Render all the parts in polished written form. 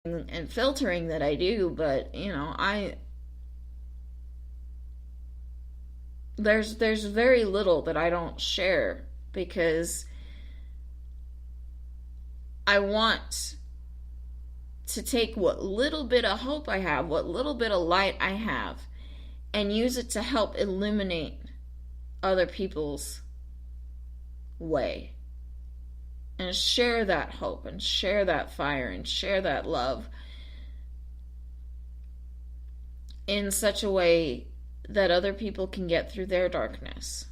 and filtering that I do, but there's very little that I don't share because I want to take what little bit of hope I have, what little bit of light I have, and use it to help illuminate other people's way. And share that hope, and share that fire, and share that love in such a way that other people can get through their darkness.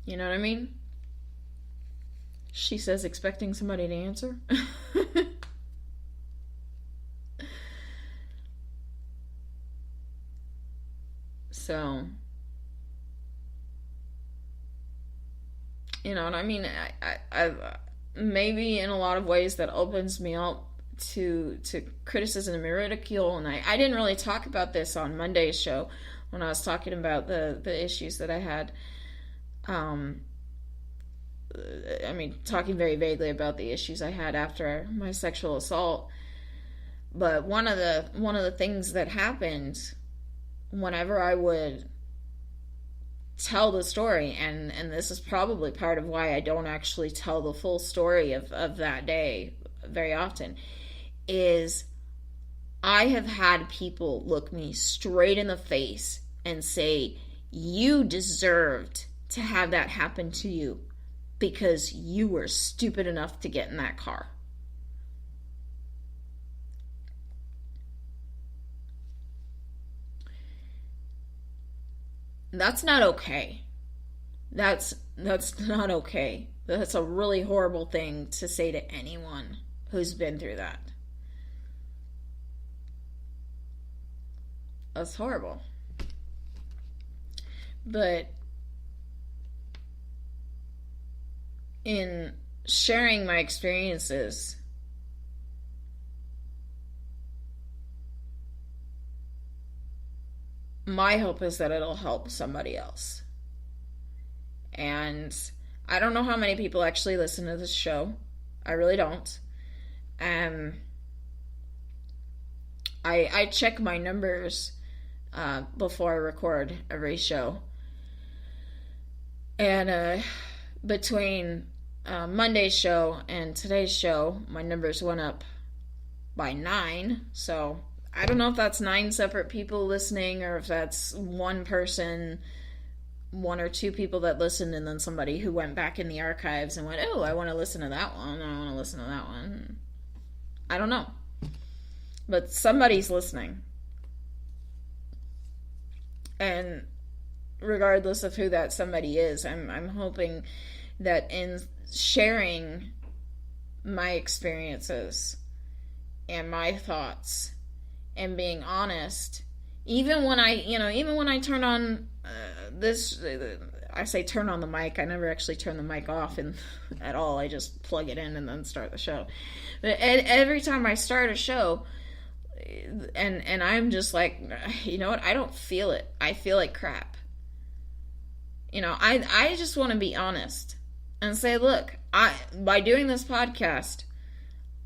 You know what I mean? She says, expecting somebody to answer. So, you know what I mean? I maybe in a lot of ways that opens me up to criticism and ridicule. And I didn't really talk about this on Monday's show when I was talking about the issues that I had. Talking very vaguely about the issues I had after my sexual assault. But one of the things that happened whenever I would tell the story, and this is probably part of why I don't actually tell the full story of that day very often, is I have had people look me straight in the face and say, you deserved to have that happen to you because you were stupid enough to get in that car. That's not okay. That's not okay. That's a really horrible thing to say to anyone who's been through that. That's horrible. But in sharing my experiences, my hope is that it'll help somebody else. And I don't know how many people actually listen to this show. I really don't. I check my numbers before I record every show. And between Monday's show and today's show, my numbers went up by 9. So I don't know if that's 9 separate people listening or if that's one person, 1 or 2 people that listened, and then somebody who went back in the archives and went, oh, I want to listen to that one. I want to listen to that one. I don't know. But somebody's listening. And regardless of who that somebody is, I'm hoping that in sharing my experiences and my thoughts and being honest, even when I turn on this, I say turn on the mic. I never actually turn the mic off at all. I just plug it in and then start the show. But every time I start a show, and I'm just like, you know what? I don't feel it. I feel like crap. I just want to be honest and say, look, by doing this podcast,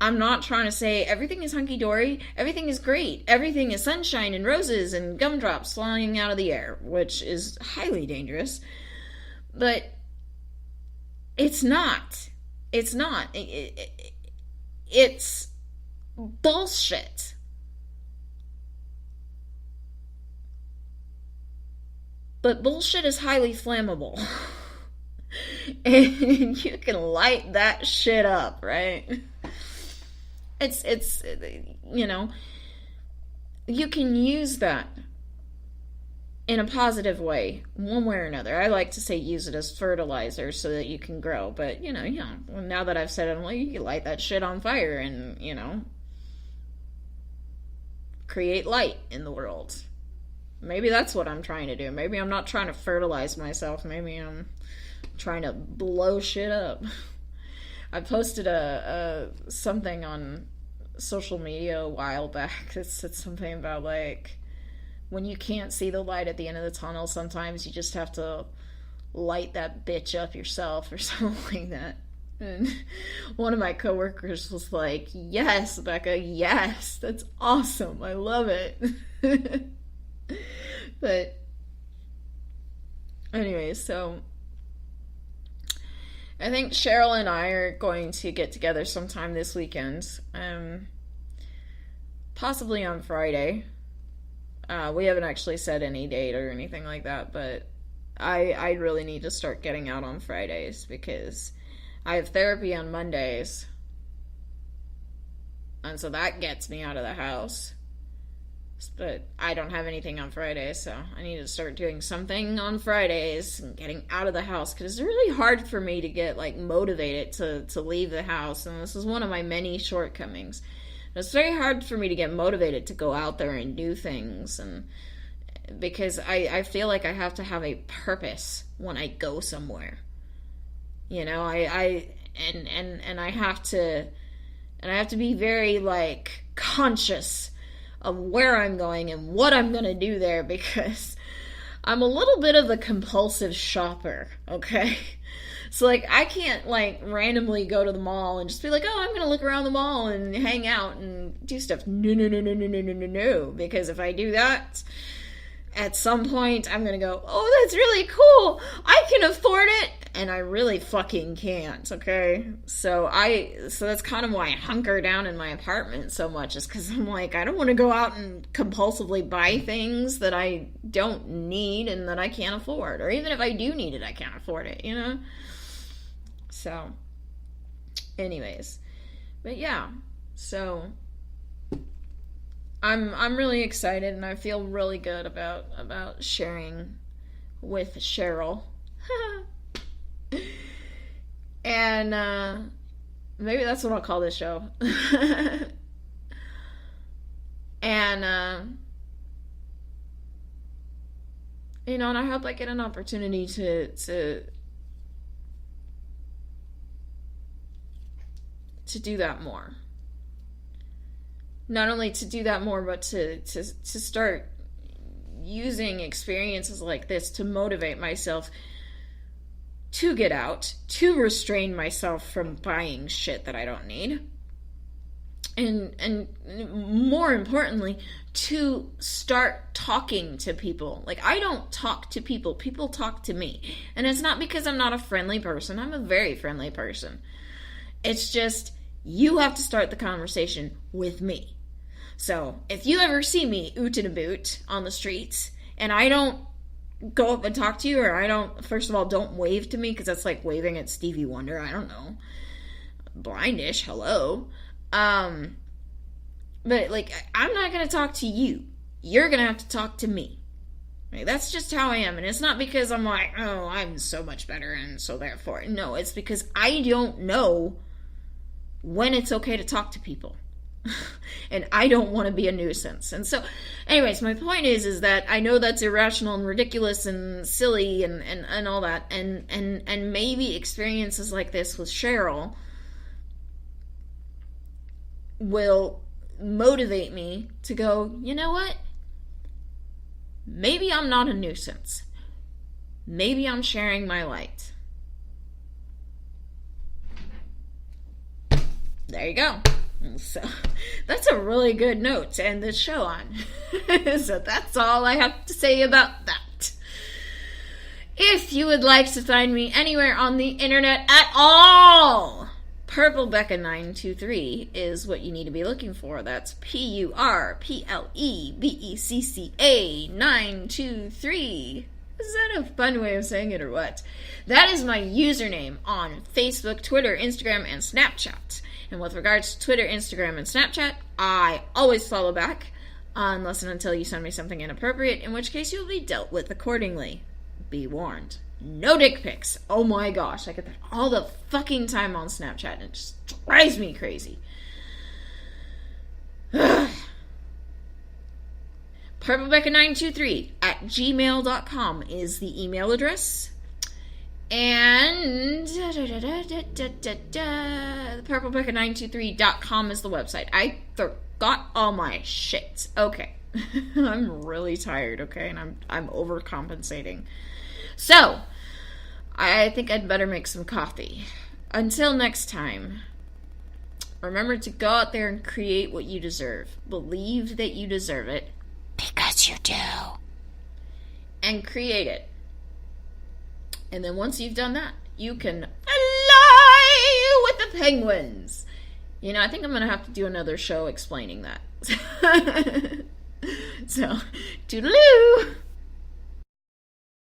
I'm not trying to say everything is hunky-dory, everything is great, everything is sunshine and roses and gumdrops flying out of the air, which is highly dangerous. But it's not. It's not. It's bullshit. But bullshit is highly flammable. And you can light that shit up, right? It's you can use that in a positive way, one way or another. I like to say use it as fertilizer so that you can grow. But, now that I've said it, I'm like, you can light that shit on fire and, create light in the world. Maybe that's what I'm trying to do. Maybe I'm not trying to fertilize myself. Maybe I'm trying to blow shit up. I posted something on social media a while back that said something about, like, when you can't see the light at the end of the tunnel, sometimes you just have to light that bitch up yourself or something like that. And one of my coworkers was like, yes, Becca, yes, that's awesome. I love it. But anyway, so I think Sheryl and I are going to get together sometime this weekend. Possibly on Friday. We haven't actually set any date or anything like that, but I really need to start getting out on Fridays because I have therapy on Mondays. And so that gets me out of the house. But I don't have anything on Fridays, so I need to start doing something on Fridays and getting out of the house because it's really hard for me to get like motivated to leave the house, and this is one of my many shortcomings. It's very hard for me to get motivated to go out there and do things, and because I feel like I have to have a purpose when I go somewhere. You know, I have to be very like conscious of where I'm going and what I'm going to do there because I'm a little bit of a compulsive shopper, okay? So, like, I can't, like, randomly go to the mall and just be like, oh, I'm going to look around the mall and hang out and do stuff. No. Because if I do that, at some point, I'm going to go, oh, that's really cool. I can afford it. And I really fucking can't, okay? So that's kind of why I hunker down in my apartment so much, is because I'm like, I don't want to go out and compulsively buy things that I don't need and that I can't afford. Or even if I do need it, I can't afford it, you know? So, anyways. But yeah, so I'm really excited and I feel really good about sharing with Sheryl. And maybe that's what I'll call this show. And you know, and I hope I get an opportunity to do that more. Not only to do that more, but to start using experiences like this to motivate myself to get out, to restrain myself from buying shit that I don't need. And more importantly, to start talking to people. Like, I don't talk to people. People talk to me. And it's not because I'm not a friendly person. I'm a very friendly person. It's just, you have to start the conversation with me. So, if you ever see me oot and a boot on the streets, and I don't go up and talk to you, or I don't, first of all, don't wave to me, because that's like waving at Stevie Wonder, I don't know. Blindish, hello. But, like, I'm not going to talk to you. You're going to have to talk to me. Like, that's just how I am. And it's not because I'm like, oh, I'm so much better, and so therefore. No, it's because I don't know when it's okay to talk to people. And I don't want to be a nuisance. And so, anyways, my point is that I know that's irrational and ridiculous and silly and all that. And maybe experiences like this with Sheryl will motivate me to go, you know what? Maybe I'm not a nuisance. Maybe I'm sharing my light. There you go. So that's a really good note to end this show on. So that's all I have to say about that. If you would like to find me anywhere on the internet at all, Purple Becca 923 is what you need to be looking for. That's PURPLEBECCA 923. Is that a fun way of saying it or what? That is my username on Facebook, Twitter, Instagram, and Snapchat. And with regards to Twitter, Instagram, and Snapchat, I always follow back, unless and until you send me something inappropriate, in which case you'll be dealt with accordingly. Be warned. No dick pics. Oh my gosh, I get that all the fucking time on Snapchat, and it just drives me crazy. purplebecca923@gmail.com is the email address. And purplebecca923.com is the website. I forgot all my shit. Okay. I'm really tired, okay? And I'm overcompensating. So, I think I'd better make some coffee. until next time, remember to go out there and create what you deserve. Believe that you deserve it. Because you do. And create it. And then once you've done that, you can fly with the penguins. You know, I think I'm going to have to do another show explaining that. So, toodaloo!